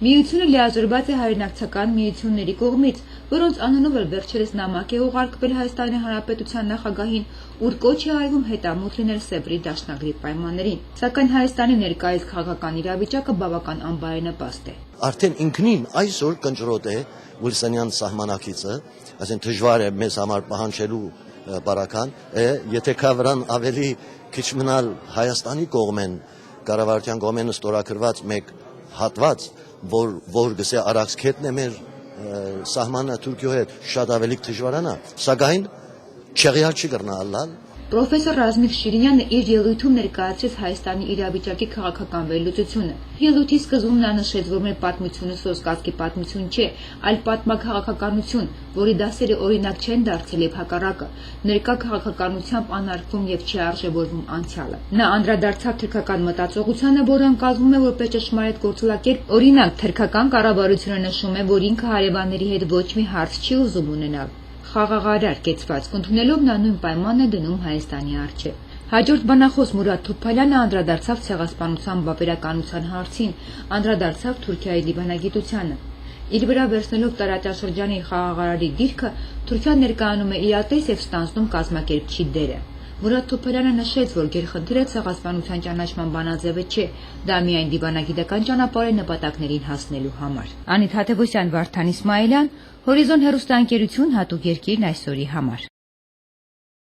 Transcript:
Միությունը լիազորված է հայրենակցական միությունների կողմից, որոնց անունով էլ վերջերս նամակ է ուղարկվել Հայաստանի Հանրապետության նախագահին, ուր կոչ է արվում հետամուտ լինել Սեբրի դաշնագրի պայմաններին։ Սակայն Հայաստանի ներկայիս քաղաքական իրավիճակը բավական անբարենպաստ է։ Արդեն ինքնին այսօր կնճռոտ է Վիլսոնյան սահմանակիցը, այսինքն դժվար է մեզ համար պահանջելու բարական, եթե քավրան ավելի քիչ մնալ Հայաստանի կողմեն, կառավարության կողմեն ստորագրված մեկ հատված, որ գսե արաքսքետն է մեր սահմանը Թուրքիոյի հետ շատ ավելի դժվարանա, սակայն չեղյալ չի կրնալալ։ Պրոֆեսոր Ռազմիկ Շիրինյանը իր ելույթում ներկայացրեց Հայաստանի իրավիճակի քաղաքական վերլուծությունը։ Ելույթի սկզբում նա նշեց, որ մեր պատմությունը սոսկացքի պատմություն չէ, այլ պատմաքաղաքականություն, որի դասերը օրինակ չեն դարձել եւ հակառակը, ներկա քաղաքականությամբ անարգվում եւ չի արժեվորվում անցյալը։ Նա անդրադարձավ թրքական մտածողությանը, որը ընկալվում է որպես ճշմարիտ գործելակերպ, օրինակ թրքական կառավարությունը նշում է, որ ինքը հարևանների հետ ոչ մի հարց չի ուզում ունենալ։ Խաղաղարար կեցվածք ընդունելով նա նույն պայմանն է դնում Հայաստանի առջև։ Հաջորդ բանախոս Մուրադ Թոփալյանը անդրադարձավ ցեղասպանության բավերականության հարցին, անդրադարձավ Թուրքիայի դիվանագիտությանը։ Իր վրա վերցնելով տարածաշրջանի խաղաղարարի դիրքը, Թուրքիան ներկայանում է իրատես եւ ստանձնում կազմակերպչի դերը։ Մուրադ Թոփալյանը նշեց, որ գերխնդիրը ցեղասպանության ճանաչման բանաձևը չէ, դա միայն դիվանագիտական ճանապարհ է նպատակներին հասնելու համար։ Անիթ Հաթևոսյան, Վարդան Իսմայելյան, Հորիզոն հեռուստաընկերություն, հատուկ երկիրն այսօրի համար։